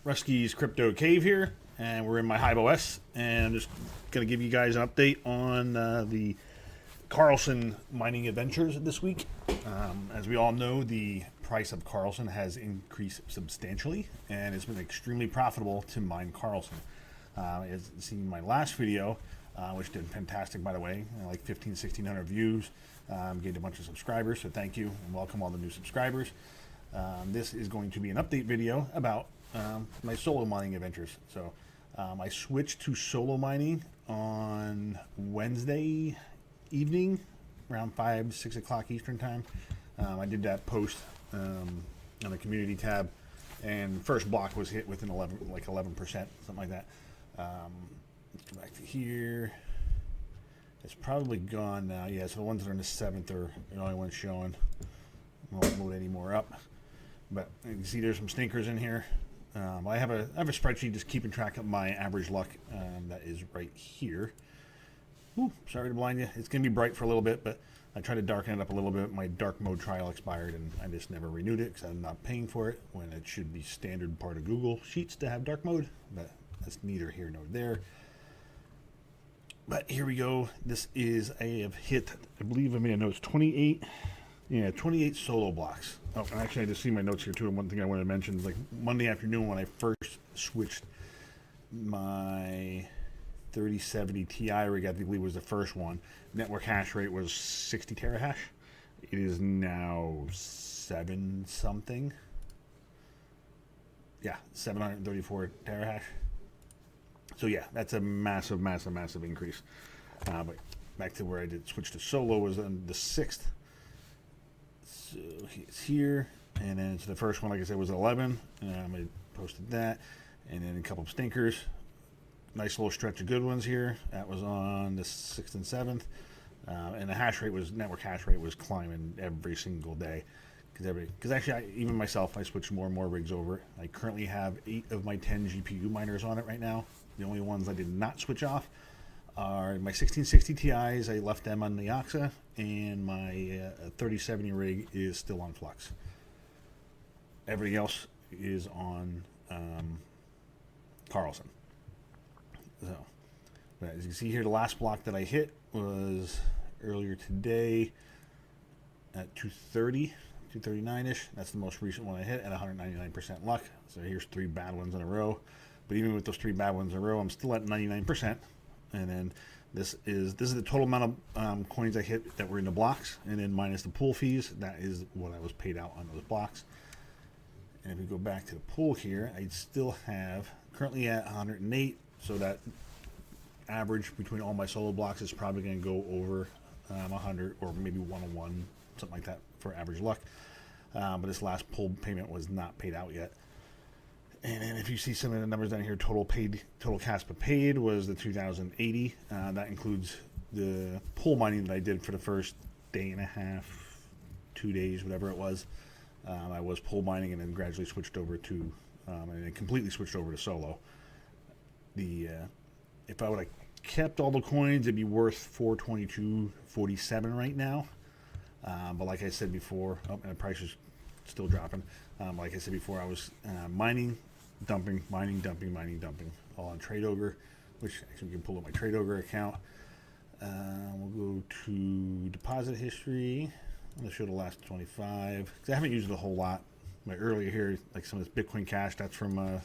Rusty's Crypto Cave here, and we're in my Hive OS, and I'm just going to give you guys an update on the Karlsen mining adventures this week. As we all know, the price of Karlsen has increased substantially, and it's been extremely profitable to mine Karlsen. As seen in my last video, which did fantastic, by the way, like 1,600 views, gained a bunch of subscribers, so thank you, and welcome all the new subscribers. This is going to be an update video about my solo mining adventures. So I switched to solo mining on Wednesday evening around 6 o'clock Eastern time. I did that post on the community tab, and first block was hit within 11%, something like that. Let's go back to here. It's probably gone now. Yeah, so the ones that are in the 7th are the only ones showing. I won't load any more up. But you can see there's some stinkers in here. I have a spreadsheet just keeping track of my average luck that is right here. Ooh, sorry to blind you. It's going to be bright for a little bit, but I tried to darken it up a little bit. My dark mode trial expired, and I just never renewed it because I'm not paying for it when it should be standard part of Google Sheets to have dark mode. But that's neither here nor there. But here we go. This is, I have hit, I believe I made a note, 28. Yeah, 28 solo blocks. Oh, and actually, I just see my notes here too. And one thing I wanted to mention is, like, Monday afternoon when I first switched my 3070 Ti rig, I believe was the first one. Network hash rate was 60 terahash. It is now 7 something. Yeah, 734 terahash. So yeah, that's a massive, massive, massive increase. But back to where I did switch to solo was on the 6th. So it's here, and then so the first one, like I said, was 11. I posted that, and then a couple of stinkers. Nice little stretch of good ones here. That was on the 6th and 7th, and the hash rate was network hash rate was climbing every single day. Because actually, even myself, I switched more and more rigs over. I currently have 8 of my 10 GPU miners on it right now. The only ones I did not switch off are my 1660 Ti's. I left them on Neoxa, and my 3070 rig is still on Flux. Everything else is on Karlsen. So, but as you can see here, the last block that I hit was earlier today at 239-ish. That's the most recent one I hit at 199% luck. So here's 3 bad ones in a row. But even with those 3 bad ones in a row, I'm still at 99%. And then this is the total amount of coins I hit that were in the blocks, and then minus the pool fees. That is what I was paid out on those blocks. And if we go back to the pool here, I still have currently at 108. So that average between all my solo blocks is probably going to go over 100 or maybe 101, something like that for average luck. But this last pool payment was not paid out yet. And then if you see some of the numbers down here, total Caspa paid was the 2,080. That includes the pool mining that I did for the first day and a half, 2 days, whatever it was. I was pool mining and then gradually switched over to, and then completely switched over to solo. If I would have kept all the coins, it'd be worth 422.47 right now. But like I said before, and the price is still dropping. Like I said before, I was mining, dumping, mining, dumping, mining, dumping, all on Trade Ogre, which actually you can pull up my Trade Ogre account. We'll go to deposit history. I'm going to show the last 25 because I haven't used it a whole lot. But earlier here, like some of this Bitcoin Cash, that's from a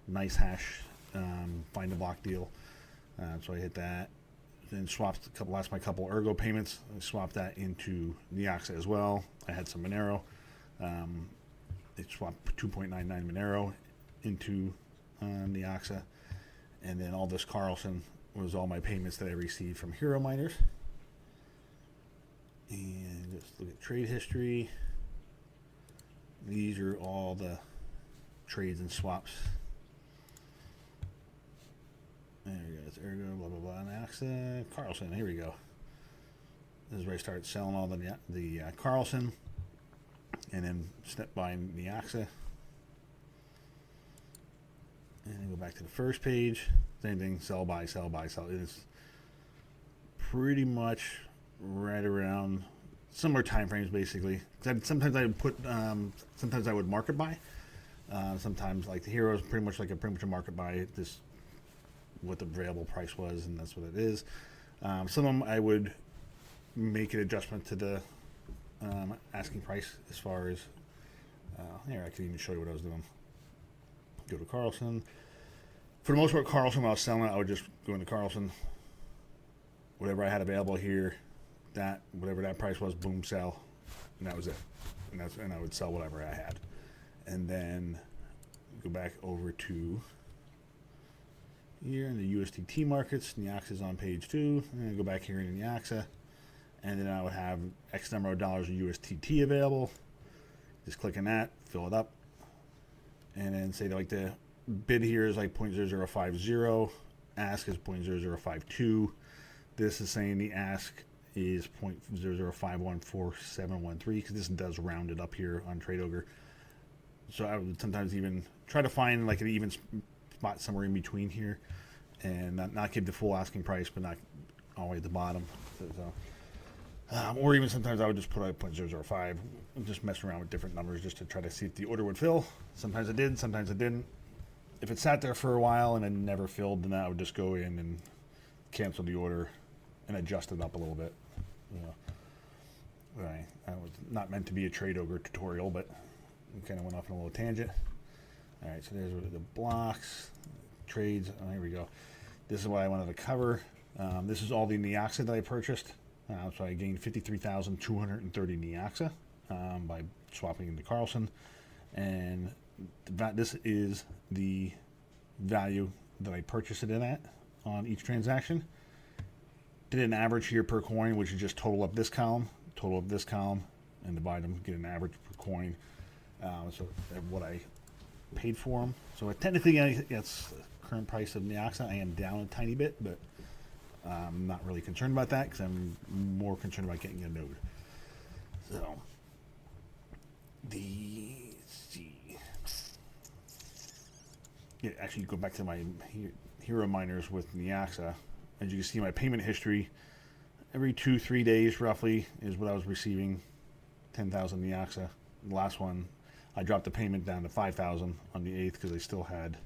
nice hash find a block deal. So I hit that. Then swapped my couple Ergo payments. I swapped that into Neoxa as well. I had some Monero. They swapped 2.99 Monero into Neoxa, and then all this Karlsen was all my payments that I received from Hero Miners. And just look at trade history. These are all the trades and swaps. There we go. It's Ergo, blah blah blah. Neoxa, Karlsen. Here we go. This is where I started selling all the Karlsen. And then step by Neoxa. And then go back to the first page. Same thing, sell, buy, sell, buy, sell. It's pretty much right around similar time frames, basically. Sometimes I would market buy, Sometimes like the hero is pretty much a market buy. This what the available price was, and that's what it is. Some of them I would make an adjustment to the asking price as far as here I can even show you what I was doing. Go to Karlsen. For the most part, Karlsen, when I was selling it, I would just go into Karlsen. Whatever I had available here, that whatever that price was, boom, sell, and that was it. And I would sell whatever I had, and then go back over to here in the USDT markets. Neoxa is on page 2, and then go back here in Neoxa, and then I would have X number of dollars in USDT available. Just click on that, fill it up, and then say like the bid here is like 0.0050, ask is 0.0052. This is saying the ask is 0.00514713 because this does round it up here on Trade Ogre. So I would sometimes even try to find like an even spot somewhere in between here, and not give the full asking price, but not all the way at the bottom. Or even sometimes I would just put out 0.005 and just mess around with different numbers just to try to see if the order would fill. Sometimes it did, sometimes it didn't. If it sat there for a while and it never filled, then I would just go in and cancel the order and adjust it up a little bit. Right. That was not meant to be a Trade Ogre tutorial, but we kind of went off on a little tangent. All right, so there's the blocks, trades. Oh, here we go. This is what I wanted to cover. This is all the Neoxa that I purchased. So I gained 53,230 Neoxa by swapping into Karlsen, and this is the value that I purchased it in at on each transaction. Did an average here per coin, which is just total up this column, and divide them, get an average per coin. So what I paid for them. So technically, it's the current price of Neoxa. I am down a tiny bit, but I'm not really concerned about that because I'm more concerned about getting a node. So actually go back to my hero miners with Neoxa. As you can see, my payment history every 2-3 days roughly is what I was receiving. 10,000 Neoxa. The last one, I dropped the payment down to 5,000 on the 8th because they still had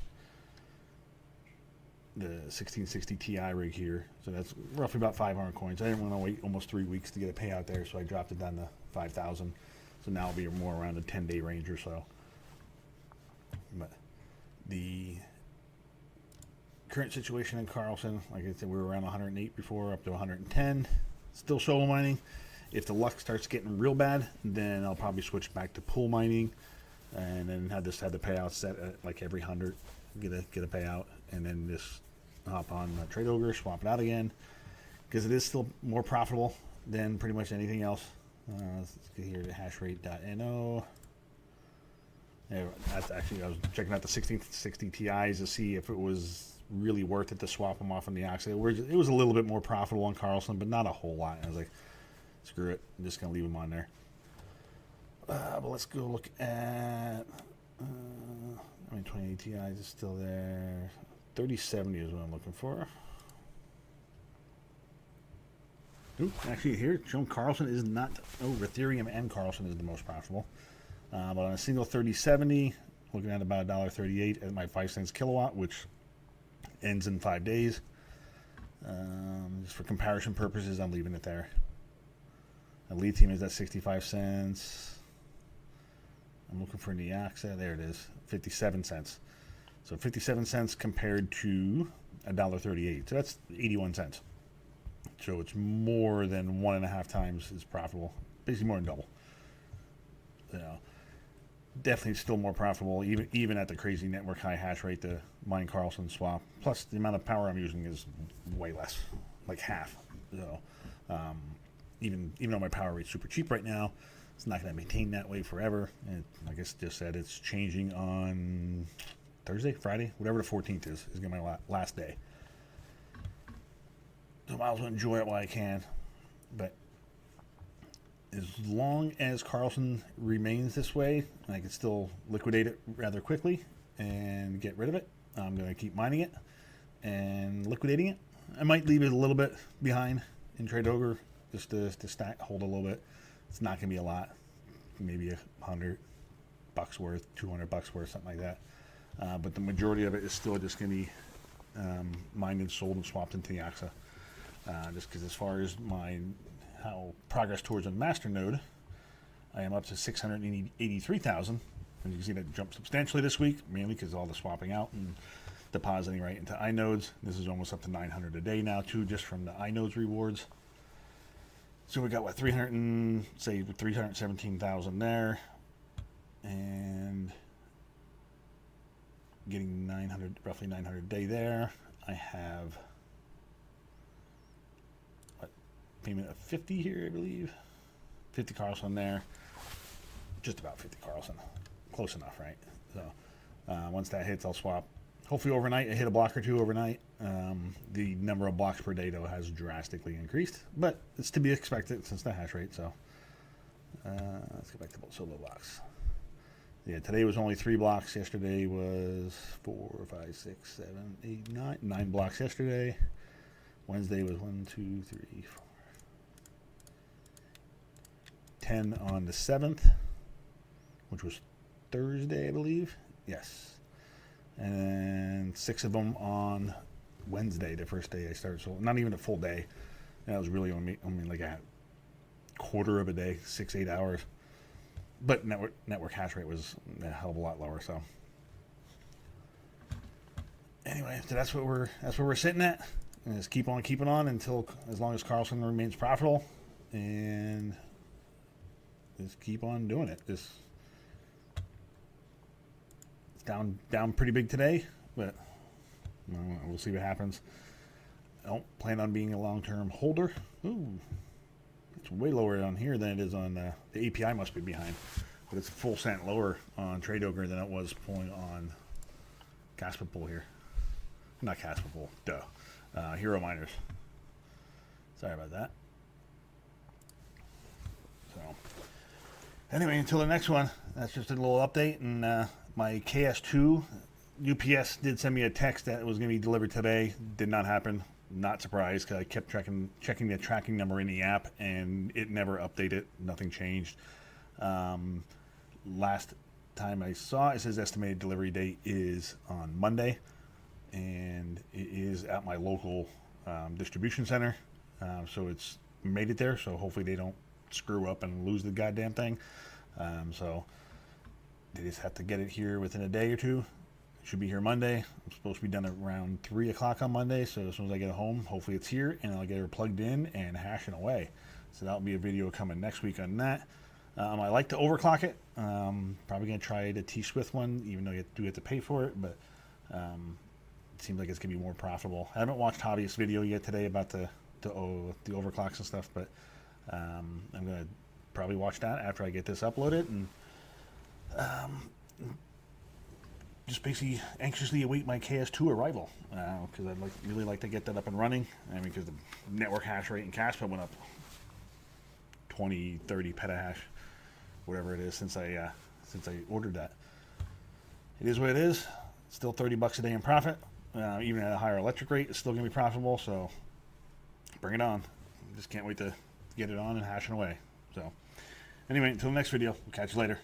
the 1660 Ti rig here, so that's roughly about 500 coins. I didn't want to wait almost 3 weeks to get a payout there, so I dropped it down to 5,000. So now it'll be more around a 10-day range or so. But the current situation in Karlsen, like I said, we were around 108 before, up to 110. Still solo mining. If the luck starts getting real bad, then I'll probably switch back to pool mining, and then have the payout set at like every 100. Get a payout, and then just hop on Trade Ogre, swap it out again, because it is still more profitable than pretty much anything else. Let's get here to hashrate.no. Yeah, that's actually, I was checking out the 1660 Ti's to see if it was really worth it to swap them off on the Neoxa. It was a little bit more profitable on Karlsen, but not a whole lot. And I was like, screw it, I'm just gonna leave them on there. But let's go look at. 2080 Ti is still there. 3070 is what I'm looking for. Ooh, actually here, showing Karlsen is not. Oh, Ethereum and Karlsen is the most profitable. But on a single 3070, looking at about $1.38 at my 5 cents kilowatt, which ends in 5 days. Just for comparison purposes, I'm leaving it there. And lithium is at 65 cents. I'm looking for Neoxa. There it is, 57 cents. So 57 cents compared to $1.38. So that's 81 cents. So it's more than 1.5 times as profitable. Basically more than double. You know, definitely still more profitable, even at the crazy network high hash rate to mine Karlsen swap. Plus the amount of power I'm using is way less, like half. So even though my power rate's super cheap right now, it's not going to maintain that way forever. And like I just said, it's changing on Thursday, Friday, whatever the 14th is going to be my last day. So I might as well enjoy it while I can. But as long as Karlsen remains this way, and I can still liquidate it rather quickly and get rid of it, I'm going to keep mining it and liquidating it. I might leave it a little bit behind in Trade Ogre just to hold a little bit. It's not going to be a lot, maybe 100, bucks worth, 200 bucks worth, something like that. But the majority of it is still just going to be mined and sold and swapped into Neoxa. Just because as far as how progress towards a master node, I am up to 683,000. And you can see that jumped substantially this week, mainly because all the swapping out and depositing right into iNodes. This is almost up to 900 a day now too, just from the iNodes rewards. So we got what, 317,000 there, and getting 900, roughly 900 a day there. I have what, payment of 50 here, I believe. 50 Karlsen there, just about 50 Karlsen. Close enough, right? So once that hits, I'll swap. Hopefully overnight, I hit a block or two overnight. The number of blocks per day, though, has drastically increased, but it's to be expected since the hash rate. So let's go back to solo blocks. Yeah, today was only 3 blocks. Yesterday was 4, 5, 6, 7, 8, 9. 9 blocks yesterday. Wednesday was 1, 2, 3, 4, 10 on the 7th, which was Thursday, I believe. Yes. And 6 of them on Wednesday, the first day I started. So not even a full day. That was really only like a quarter of a day, 6-8 hours. But network hash rate was a hell of a lot lower. So anyway, so that's what we're sitting at. And just keep on keeping on until as long as Karlsen remains profitable, and just keep on doing it. It's down pretty big today, but we'll see what happens. I don't plan on being a long-term holder. Ooh, it's way lower on here than it is on the API must be behind, but it's a full cent lower on Trade Ogre than it was pulling on Casper Pool here. Not Casper Pool, duh. Hero Miners. Sorry about that. So anyway, until the next one, that's just a little update. And my KS2 UPS did send me a text that it was going to be delivered today. Did not happen. Not surprised, because I kept checking the tracking number in the app, and it never updated. Nothing changed. Last time I saw, it says estimated delivery date is on Monday, and it is at my local distribution center. So it's made it there. So hopefully they don't screw up and lose the goddamn thing. So they just have to get it here within a day or two. It should be here Monday. I'm supposed to be done at around 3 o'clock on Monday. So as soon as I get home, hopefully it's here, and I'll get her plugged in and hashing away. So that'll be a video coming next week on that. I like to overclock it. Probably going to try the T-Swift one, even though you do have to pay for it. But it seems like it's going to be more profitable. I haven't watched Hobbyist video yet today about the overclocks and stuff, but I'm going to probably watch that after I get this uploaded, and just basically anxiously await my KS2 arrival, because I'd really like to get that up and running. I mean, because the network hash rate in Casper went up 20, 30 petahash, whatever it is, since I ordered that. It is what it is. Still 30 bucks a day in profit. Even at a higher electric rate, it's still going to be profitable. So bring it on. Just can't wait to get it on and hashing away. So anyway, until the next video, we'll catch you later.